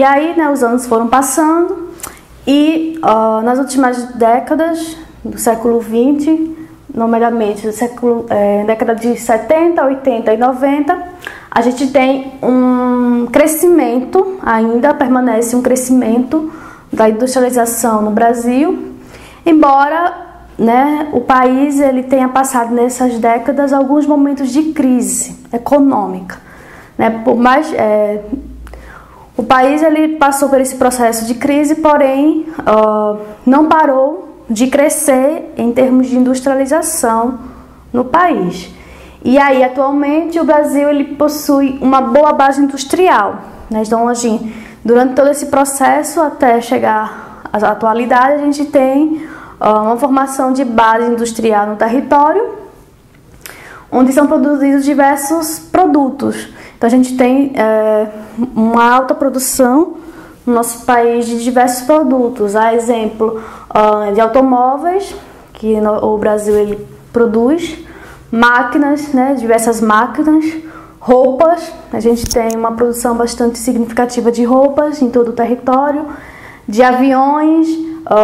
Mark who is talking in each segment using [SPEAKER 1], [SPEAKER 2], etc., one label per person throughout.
[SPEAKER 1] E aí, né, os anos foram passando e nas últimas décadas do século XX, nomeadamente década de 70, 80 e 90, a gente tem um crescimento, ainda permanece um crescimento da industrialização no Brasil, embora, né, o país ele tenha passado nessas décadas alguns momentos de crise econômica, né? Por mais o país ele passou por esse processo de crise, porém não parou de crescer em termos de industrialização no país. E aí, atualmente, o Brasil ele possui uma boa base industrial, né? Então, assim, durante todo esse processo até chegar à atualidade, a gente tem uma formação de base industrial no território, onde são produzidos diversos produtos. Então, a gente tem uma alta produção no nosso país de diversos produtos, a exemplo de automóveis, que o Brasil ele produz, máquinas, né, diversas máquinas, roupas, a gente tem uma produção bastante significativa de roupas em todo o território, de aviões,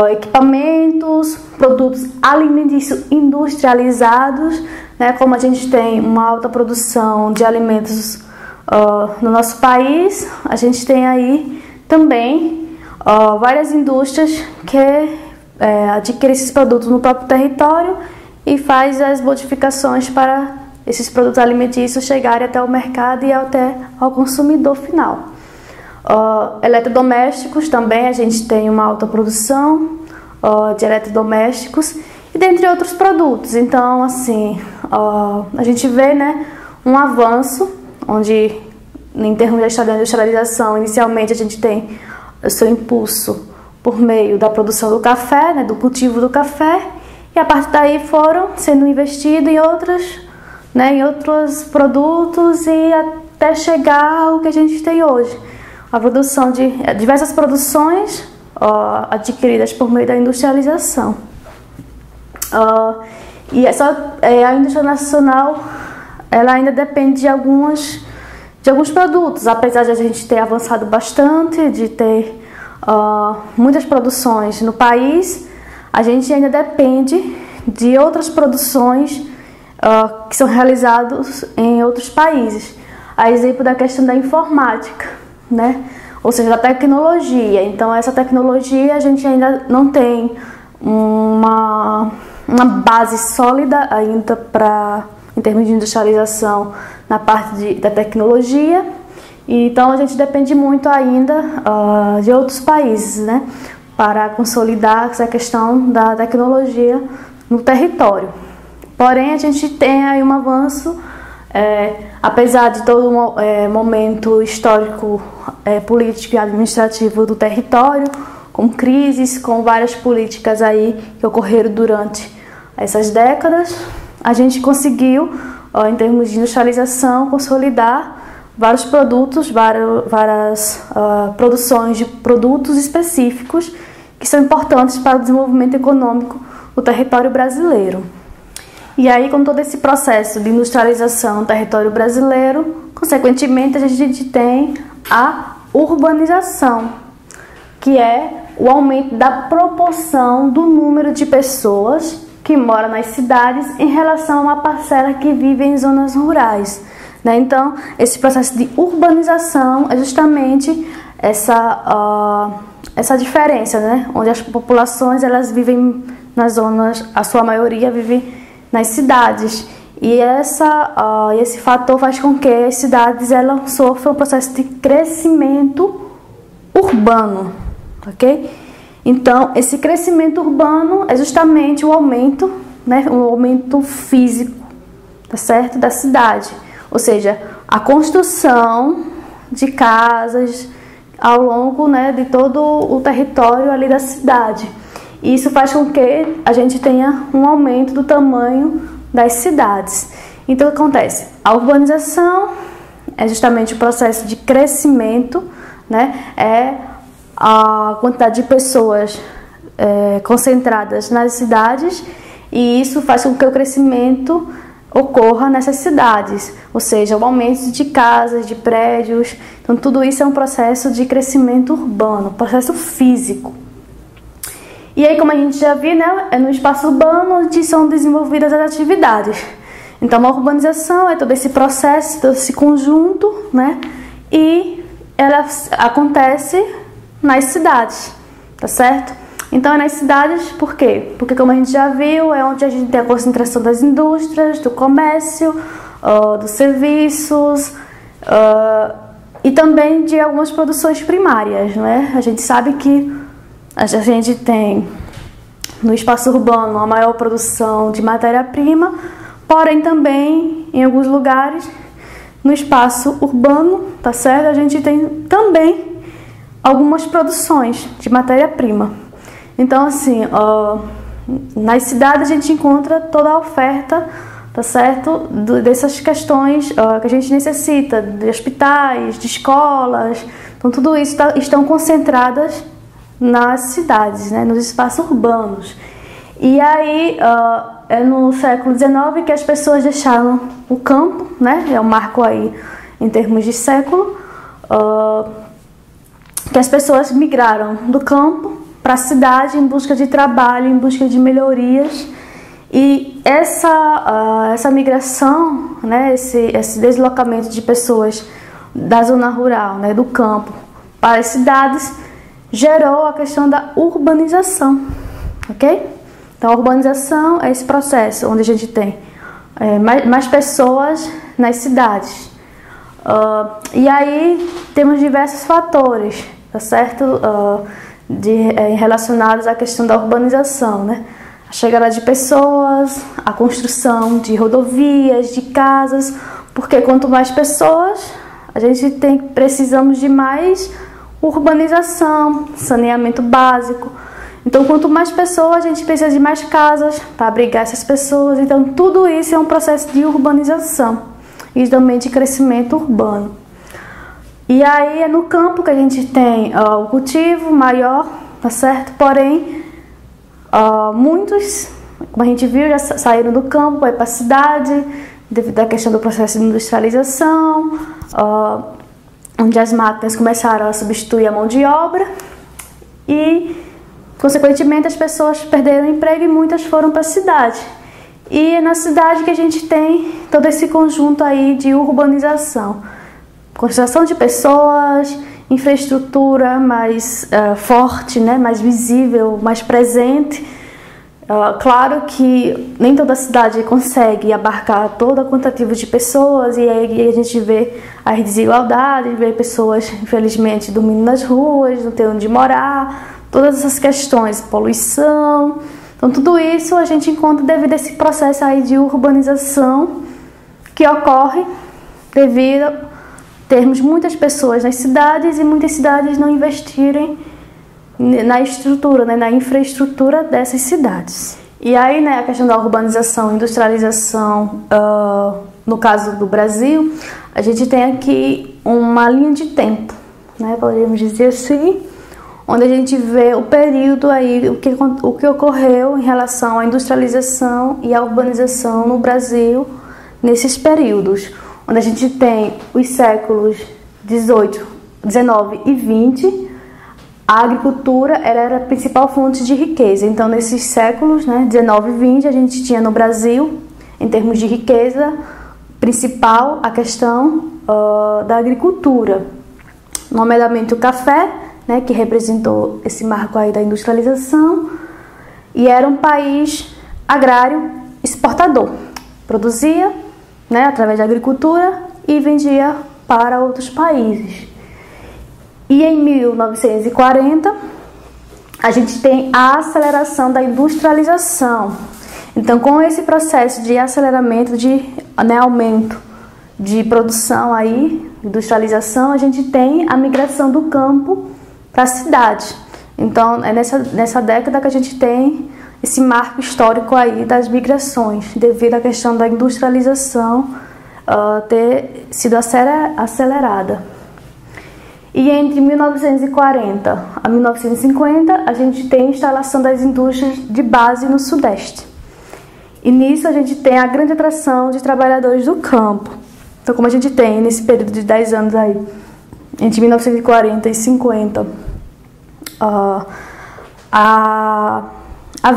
[SPEAKER 1] equipamentos, produtos alimentícios industrializados, né, como a gente tem uma alta produção de alimentos no nosso país, a gente tem aí também várias indústrias que adquirem esses produtos no próprio território e faz as modificações para esses produtos alimentícios chegarem até o mercado e até ao consumidor final. Eletrodomésticos também, a gente tem uma alta produção de eletrodomésticos e dentre outros produtos. Então, assim, a gente vê, né, um avanço, onde em termos da industrialização, inicialmente a gente tem o seu impulso por meio da produção do café, né, do cultivo do café, e a partir daí foram sendo investidos em outros produtos e até chegar ao que a gente tem hoje. A produção de diversas produções adquiridas por meio da industrialização. E a indústria nacional ela ainda depende de alguns produtos, apesar de a gente ter avançado bastante, de ter muitas produções no país, a gente ainda depende de outras produções que são realizadas em outros países. A exemplo da questão da informática, né? Ou seja, da tecnologia. Então, essa tecnologia a gente ainda não tem uma base sólida ainda em termos de industrialização na parte da tecnologia. Então, a gente depende muito ainda de outros países, né, para consolidar essa questão da tecnologia no território. Porém, a gente tem aí um avanço, apesar de todo momento histórico, político e administrativo do território, com crises, com várias políticas aí que ocorreram durante essas décadas, a gente conseguiu, em termos de industrialização, consolidar vários produtos, várias produções de produtos específicos que são importantes para o desenvolvimento econômico do território brasileiro. E aí, com todo esse processo de industrialização no território brasileiro, consequentemente, a gente tem a urbanização, que é o aumento da proporção do número de pessoas que moram nas cidades em relação a uma parcela que vive em zonas rurais, né? Então, esse processo de urbanização é justamente essa diferença, né? Onde as populações elas vivem nas zonas, a sua maioria vive nas cidades, e esse fator faz com que as cidades elas sofram um processo de crescimento urbano, ok? Então, esse crescimento urbano é justamente o aumento, né, o aumento físico, tá certo, da cidade, ou seja, a construção de casas ao longo, né, de todo o território ali da cidade. E isso faz com que a gente tenha um aumento do tamanho das cidades. Então, o que acontece? A urbanização é justamente o processo de crescimento, né? É a quantidade de pessoas concentradas nas cidades, e isso faz com que o crescimento ocorra nessas cidades, ou seja, o aumento de casas, de prédios. Então tudo isso é um processo de crescimento urbano, processo físico. E aí, como a gente já viu, né, é no espaço urbano onde são desenvolvidas as atividades. Então a urbanização é todo esse processo, todo esse conjunto, né, e ela acontece nas cidades, tá certo? Então é nas cidades, por quê? Porque, como a gente já viu, é onde a gente tem a concentração das indústrias, do comércio, dos serviços e também de algumas produções primárias, né? A gente sabe que a gente tem no espaço urbano a maior produção de matéria-prima, porém também em alguns lugares no espaço urbano, tá certo? A gente tem também algumas produções de matéria-prima. Então, assim, nas cidades a gente encontra toda a oferta, tá certo? Dessas questões que a gente necessita, de hospitais, de escolas. Então, tudo isso estão concentradas nas cidades, né? Nos espaços urbanos. E aí, é no século XIX que as pessoas deixaram o campo, né? É um marco aí em termos de século, que as pessoas migraram do campo para a cidade em busca de trabalho, em busca de melhorias. E essa migração, né, esse deslocamento de pessoas da zona rural, né, do campo para as cidades, gerou a questão da urbanização, ok? Então a urbanização é esse processo onde a gente tem mais pessoas nas cidades. E aí temos diversos fatores, tá certo? Relacionados à questão da urbanização, né? A chegada de pessoas, a construção de rodovias, de casas, porque quanto mais pessoas, a gente precisamos de mais urbanização, saneamento básico. Então, quanto mais pessoas, a gente precisa de mais casas para abrigar essas pessoas. Então, tudo isso é um processo de urbanização e também de crescimento urbano. E aí é no campo que a gente tem o cultivo maior, tá certo? Porém, muitos, como a gente viu, já saíram do campo para ir para a cidade, devido à questão do processo de industrialização, onde as máquinas começaram a substituir a mão de obra e, consequentemente, as pessoas perderam o emprego e muitas foram para a cidade. E é na cidade que a gente tem todo esse conjunto aí de urbanização. Concentração de pessoas, infraestrutura mais forte, né, mais visível, mais presente. Claro que nem toda cidade consegue abarcar todo o quantitativo de pessoas e aí a gente vê as desigualdades, vê pessoas, infelizmente, dormindo nas ruas, não tem onde morar, todas essas questões, poluição. Então tudo isso a gente encontra devido a esse processo aí de urbanização que ocorre devido a termos muitas pessoas nas cidades e muitas cidades não investirem na estrutura, né, na infraestrutura dessas cidades. E aí, né, a questão da urbanização, industrialização, no caso do Brasil, a gente tem aqui uma linha de tempo, né, podemos dizer assim, onde a gente vê o período aí, o que ocorreu em relação à industrialização e à urbanização no Brasil nesses períodos, onde a gente tem os séculos 18, 19 e 20, a agricultura era a principal fonte de riqueza. Então, nesses séculos, né, 19 e 20, a gente tinha no Brasil, em termos de riqueza, principal a questão da agricultura, nomeadamente o café, né, que representou esse marco aí da industrialização, e era um país agrário exportador, produzia, né, através da agricultura e vendia para outros países. E em 1940 a gente tem a aceleração da industrialização. Então, com esse processo de aceleramento, né, aumento de produção aí, industrialização, a gente tem a migração do campo para a cidade. Então, é nessa década que a gente tem esse marco histórico aí das migrações, devido à questão da industrialização ter sido acelerada. E entre 1940 a 1950, a gente tem a instalação das indústrias de base no Sudeste. E nisso a gente tem a grande atração de trabalhadores do campo. Então, como a gente tem nesse período de 10 anos aí, entre 1940 e 50, a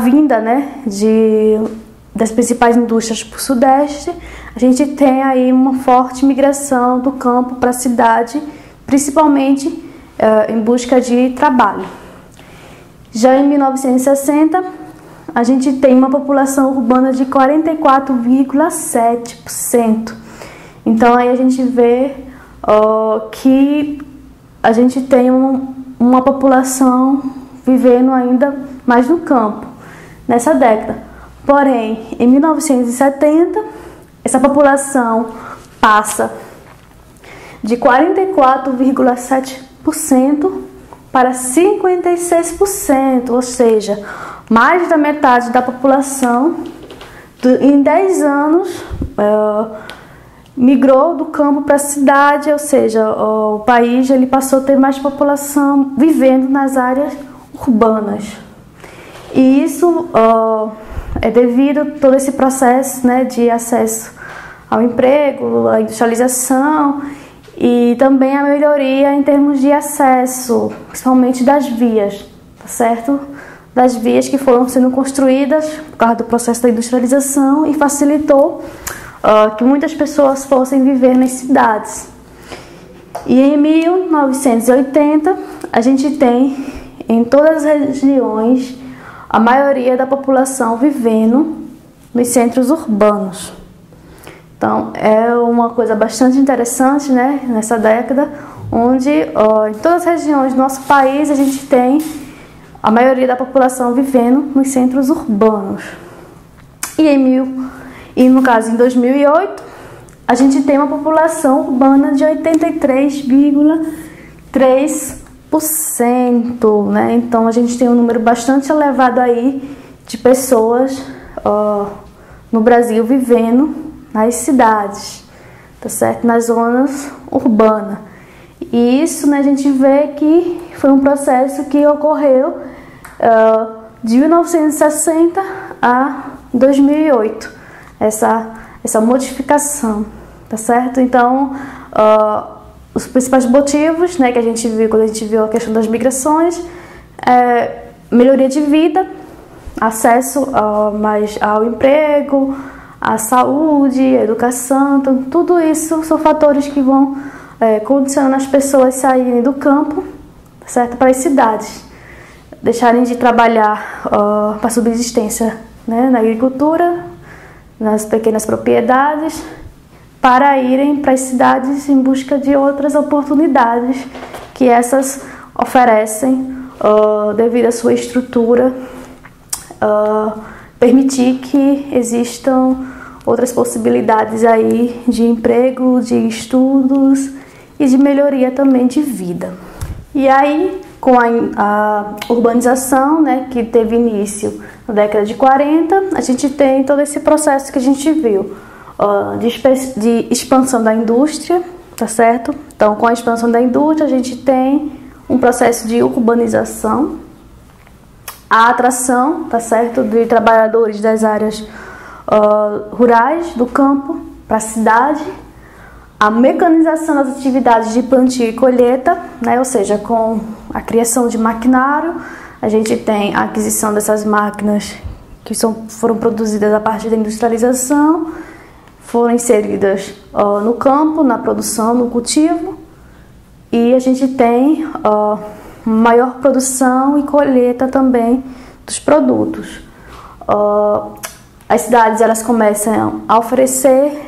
[SPEAKER 1] vinda, né, das principais indústrias para o Sudeste, a gente tem aí uma forte migração do campo para a cidade, principalmente em busca de trabalho. Já em 1960, a gente tem uma população urbana de 44,7%. Então aí a gente vê que a gente tem uma população vivendo ainda mais no campo nessa década. Porém, em 1970, essa população passa de 44,7% para 56%, ou seja, mais da metade da população em 10 anos migrou do campo para a cidade, ou seja, o país ele passou a ter mais população vivendo nas áreas urbanas. E isso é devido a todo esse processo, né, de acesso ao emprego, à industrialização e também a melhoria em termos de acesso, principalmente das vias, tá certo? Das vias que foram sendo construídas por causa do processo da industrialização e facilitou que muitas pessoas fossem viver nas cidades. E em 1980, a gente tem em todas as regiões a maioria da população vivendo nos centros urbanos. Então, é uma coisa bastante interessante, né, nessa década, onde em todas as regiões do nosso país a gente tem a maioria da população vivendo nos centros urbanos. E no caso, em 2008, a gente tem uma população urbana de 83,3%, né? Então, a gente tem um número bastante elevado aí de pessoas no Brasil vivendo nas cidades, tá certo? Nas zonas urbanas. E isso, né, a gente vê que foi um processo que ocorreu de 1960 a 2008, essa modificação, tá certo? Então, os principais motivos, né, que a gente viu quando a gente viu a questão das migrações, melhoria de vida, acesso mais ao emprego, à saúde, à educação. Então, tudo isso são fatores que vão condicionando as pessoas saírem do campo, certo, para as cidades, deixarem de trabalhar para subsistência, né, na agricultura, nas pequenas propriedades, para irem para as cidades em busca de outras oportunidades que essas oferecem devido à sua estrutura, permitir que existam outras possibilidades aí de emprego, de estudos e de melhoria também de vida. E aí, com a urbanização, né, que teve início na década de 40, a gente tem todo esse processo que a gente viu de expansão da indústria, tá certo? Então, com a expansão da indústria, a gente tem um processo de urbanização, a atração, tá certo, de trabalhadores das áreas rurais, do campo, para a cidade, a mecanização das atividades de plantio e colheita, né, ou seja, com a criação de maquinário, a gente tem a aquisição dessas máquinas que foram produzidas a partir da industrialização, foram inseridas no campo, na produção, no cultivo, e a gente tem maior produção e colheita também dos produtos. As cidades elas começam a oferecer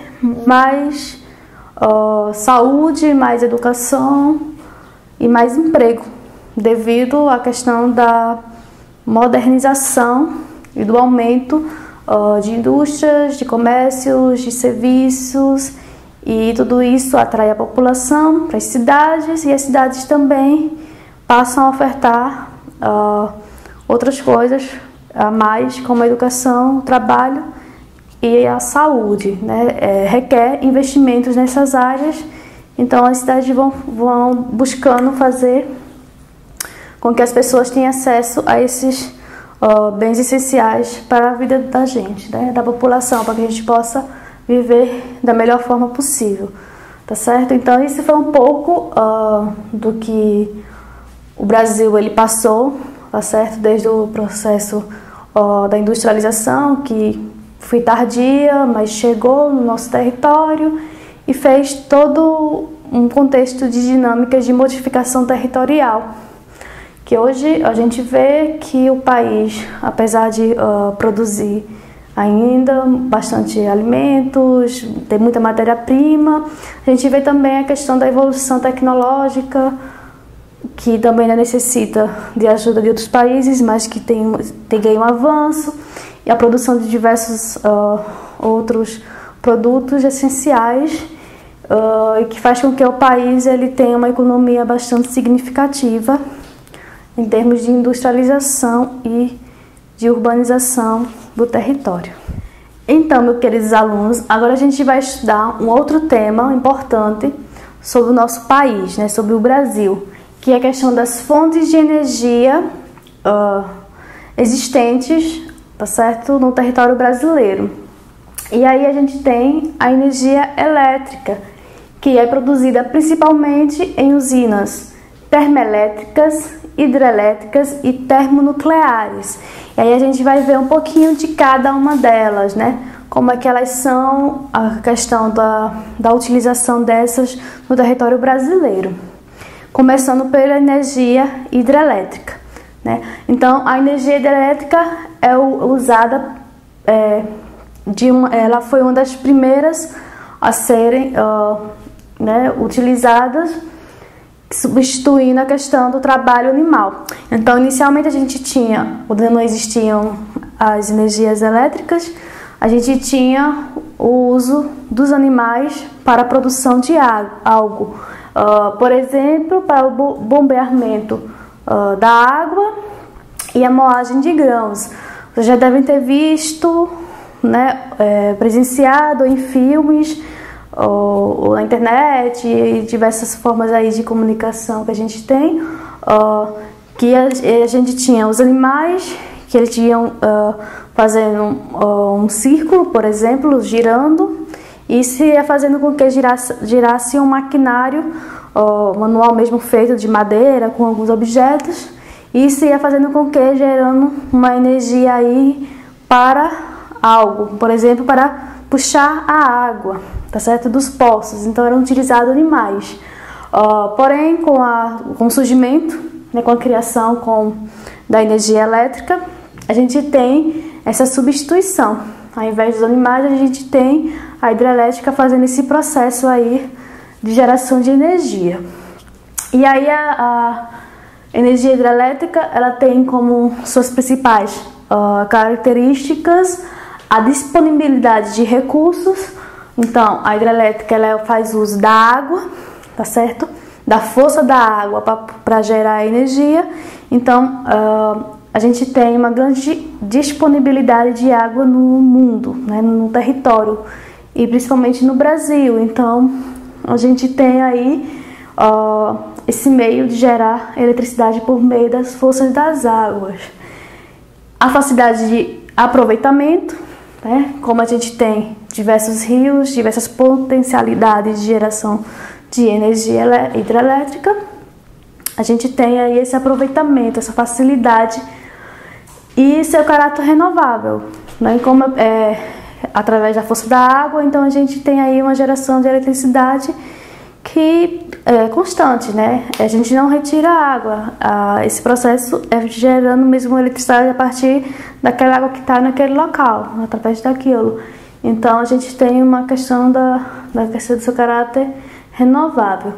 [SPEAKER 1] mais saúde, mais educação e mais emprego, devido à questão da modernização e do aumento de indústrias, de comércios, de serviços, e tudo isso atrai a população para as cidades, e as cidades também passam a ofertar outras coisas a mais, como a educação, o trabalho e a saúde, né? Requer investimentos nessas áreas, então as cidades vão buscando fazer com que as pessoas tenham acesso a esses bens essenciais para a vida da gente, né, da população, para que a gente possa viver da melhor forma possível, tá certo? Então isso foi um pouco do que o Brasil ele passou, tá certo? Desde o processo da industrialização, que foi tardia, mas chegou no nosso território e fez todo um contexto de dinâmicas de modificação territorial, que hoje a gente vê que o país, apesar de produzir ainda bastante alimentos, tem muita matéria-prima, a gente vê também a questão da evolução tecnológica, que também necessita de ajuda de outros países, mas que tem ganho um avanço, e a produção de diversos outros produtos essenciais, e que faz com que o país ele tenha uma economia bastante significativa em termos de industrialização e de urbanização do território. Então, meus queridos alunos, agora a gente vai estudar um outro tema importante sobre o nosso país, né, sobre o Brasil, que é a questão das fontes de energia existentes, tá certo, no território brasileiro. E aí a gente tem a energia elétrica, que é produzida principalmente em usinas termoelétricas, hidrelétricas e termonucleares. E aí a gente vai ver um pouquinho de cada uma delas, né? Como é que elas são, a questão da utilização dessas no território brasileiro. Começando pela energia hidrelétrica, né? Então, a energia hidrelétrica é usada, ela foi uma das primeiras a serem utilizadas, substituindo a questão do trabalho animal. Então, inicialmente a gente tinha, quando não existiam as energias elétricas, a gente tinha o uso dos animais para a produção de algo. Por exemplo, para o bombeamento da água e a moagem de grãos. Vocês já devem ter visto, né, presenciado em filmes, ou na internet e diversas formas aí de comunicação que a gente tem, que a gente tinha os animais que eles iam fazendo um círculo, por exemplo, girando, e isso ia fazendo com que girasse um maquinário manual mesmo, feito de madeira com alguns objetos, e isso ia fazendo com que gerando uma energia aí para algo, por exemplo, para puxar a água, tá certo, dos poços. Então eram utilizados animais. Porém, com o surgimento, né, com a criação da energia elétrica, a gente tem essa substituição. Ao invés dos animais, a gente tem a hidrelétrica fazendo esse processo aí de geração de energia. E aí a energia hidrelétrica, ela tem como suas principais características a disponibilidade de recursos. Então, a hidrelétrica ela faz uso da água, tá certo? Da força da água para gerar energia. Então, a gente tem uma grande disponibilidade de água no mundo, né, no território, e principalmente no Brasil. Então, a gente tem aí esse meio de gerar eletricidade por meio das forças das águas. A facilidade de aproveitamento, né, como a gente tem diversos rios, diversas potencialidades de geração de energia hidrelétrica, a gente tem aí esse aproveitamento, essa facilidade e seu caráter renovável, né? Como através da força da água, então a gente tem aí uma geração de eletricidade que é constante, né? A gente não retira a água, esse processo é gerando mesmo eletricidade a partir daquela água que está naquele local, através daquilo. Então a gente tem uma questão da questão do seu caráter renovável.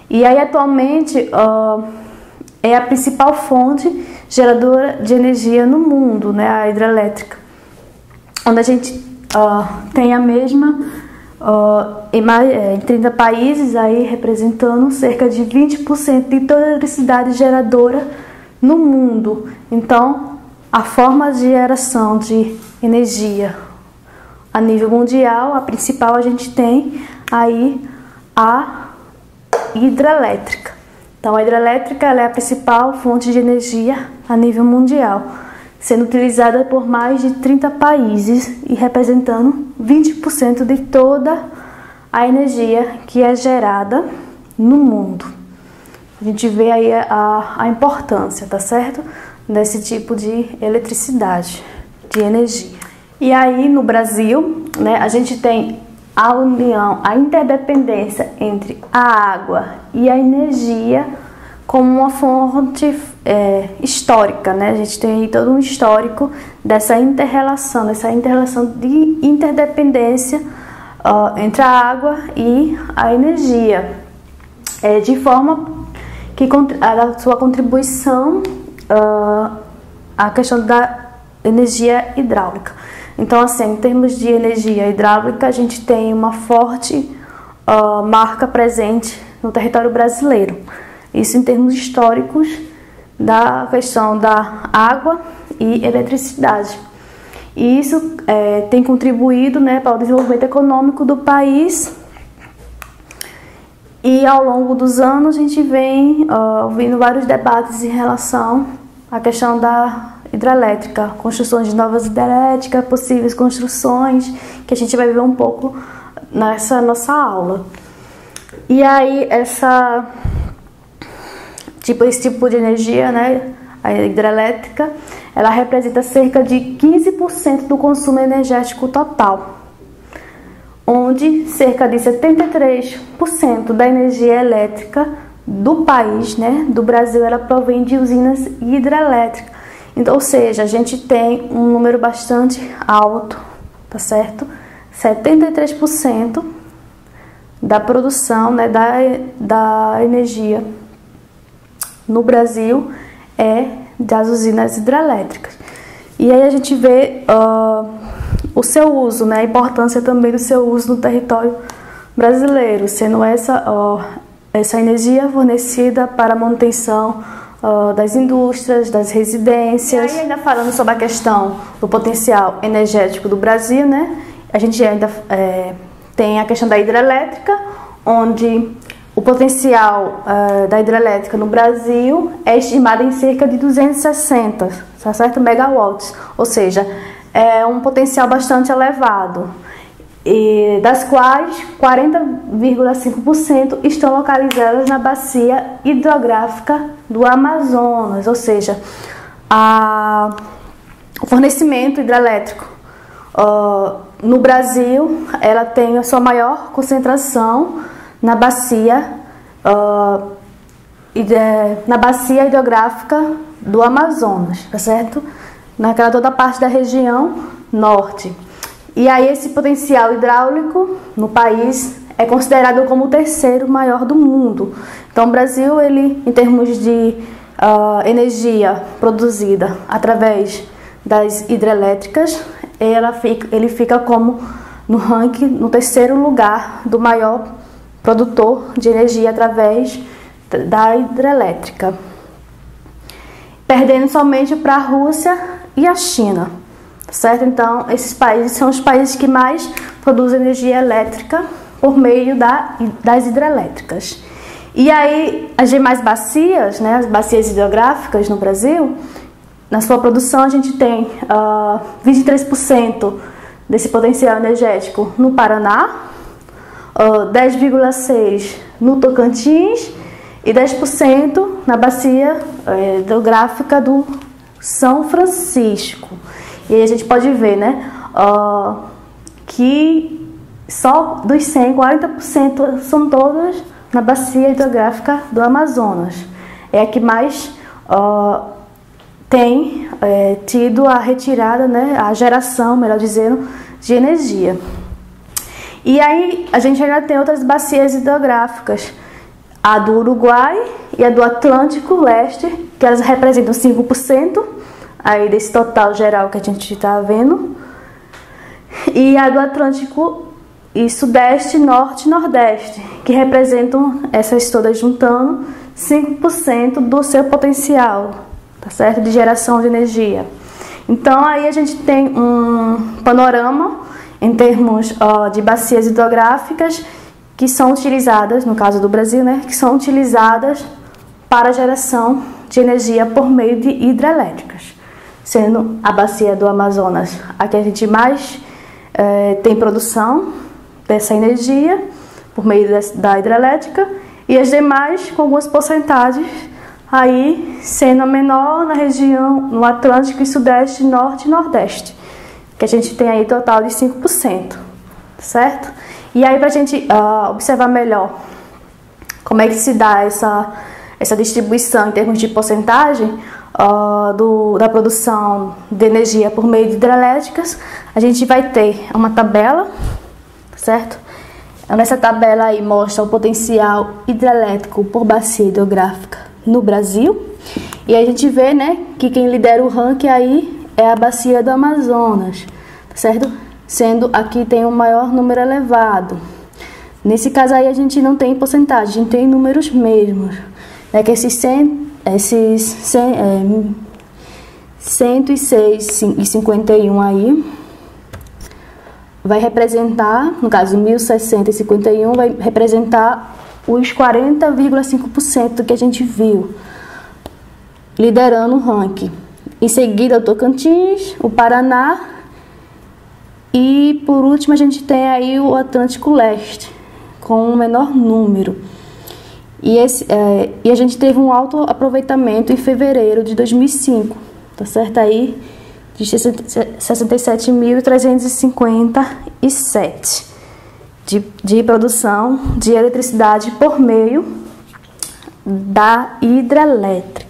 [SPEAKER 1] E aí atualmente é a principal fonte geradora de energia no mundo, né, a hidrelétrica, onde a gente tem a mesma em 30 países, aí representando cerca de 20% de toda a eletricidade geradora no mundo. Então, a forma de geração de energia a nível mundial, a principal a gente tem aí a hidrelétrica. Então, a hidrelétrica ela é a principal fonte de energia a nível mundial, sendo utilizada por mais de 30 países e representando 20% de toda a energia que é gerada no mundo. A gente vê aí a importância, tá certo? Desse tipo de eletricidade, de energia. E aí no Brasil, né, a gente tem a união, a interdependência entre a água e a energia como uma fonte histórica, né? A gente tem aí todo um histórico dessa interrelação de interdependência entre a água e a energia, de forma que a sua contribuição à questão da energia hidráulica. Então, assim, em termos de energia hidráulica, a gente tem uma forte marca presente no território brasileiro. Isso em termos históricos da questão da água e eletricidade. E isso tem contribuído, né, para o desenvolvimento econômico do país. E ao longo dos anos a gente vem ouvindo vários debates em relação à questão da hidrelétrica, construções de novas hidrelétricas, possíveis construções, que a gente vai ver um pouco nessa nossa aula. E aí esse tipo de energia, né, a hidrelétrica, ela representa cerca de 15% do consumo energético total, onde cerca de 73% da energia elétrica do país, né, do Brasil, ela provém de usinas hidrelétricas. Então, ou seja, a gente tem um número bastante alto, tá certo? 73% da produção, né, da energia no Brasil é das usinas hidrelétricas. E aí a gente vê o seu uso, né, a importância também do seu uso no território brasileiro, sendo essa energia fornecida para a manutenção das indústrias, das residências. E aí, ainda falando sobre a questão do potencial energético do Brasil, né, a gente ainda tem a questão da hidrelétrica, onde o potencial da hidrelétrica no Brasil é estimado em cerca de 260, tá certo? Megawatts, ou seja, é um potencial bastante elevado, e das quais 40,5% estão localizadas na bacia hidrográfica do Amazonas, ou seja, o fornecimento hidrelétrico no Brasil, ela tem a sua maior concentração na bacia hidrográfica do Amazonas, tá certo? Naquela toda parte da região norte. E aí esse potencial hidráulico no país é considerado como o terceiro maior do mundo. Então o Brasil, ele, em termos de energia produzida através das hidrelétricas, ele fica como no ranking, no terceiro lugar do maior produtor de energia através da hidrelétrica, perdendo somente para a Rússia e a China, certo? Então, esses países são os países que mais produzem energia elétrica por meio das hidrelétricas. E aí, as demais bacias, né, as bacias hidrográficas no Brasil, na sua produção a gente tem 23% desse potencial energético no Paraná, 10,6% no Tocantins e 10% na bacia hidrográfica do São Francisco. E aí a gente pode ver, né, que só dos 100, 40% são todas na bacia hidrográfica do Amazonas. É a que mais tem tido a retirada, né, a geração, melhor dizendo, de energia. E aí a gente ainda tem outras bacias hidrográficas, a do Uruguai e a do Atlântico Leste, que elas representam 5% aí desse total geral que a gente está vendo, e a do Atlântico e Sudeste, Norte e Nordeste, que representam, essas todas juntando, 5% do seu potencial, tá certo? De geração de energia. Então aí a gente tem um panorama em termos de bacias hidrográficas que são utilizadas, no caso do Brasil, né, que são utilizadas para a geração de energia por meio de hidrelétricas, sendo a bacia do Amazonas a que a gente mais tem produção dessa energia por meio da hidrelétrica, e as demais com algumas porcentagens aí sendo a menor na região no Atlântico e Sudeste, Norte e Nordeste, que a gente tem aí total de 5%, certo? E aí, para a gente observar melhor como é que se dá essa distribuição em termos de porcentagem da produção de energia por meio de hidrelétricas, a gente vai ter uma tabela, certo? Nessa tabela aí mostra o potencial hidrelétrico por bacia hidrográfica no Brasil. E aí a gente vê, né, que quem lidera o ranking aí é a bacia do Amazonas, certo? Sendo aqui tem um maior número elevado. Nesse caso aí a gente não tem porcentagem, a gente tem números mesmos, né, que esses 106,51 aí vai representar, no caso 1.060,51, vai representar os 40,5% que a gente viu, liderando o ranking. Em seguida, o Tocantins, o Paraná e, por último, a gente tem aí o Atlântico Leste, com um menor número. E a gente teve um alto aproveitamento em fevereiro de 2005, tá certo? Aí, de 67.357 de produção de eletricidade por meio da hidrelétrica.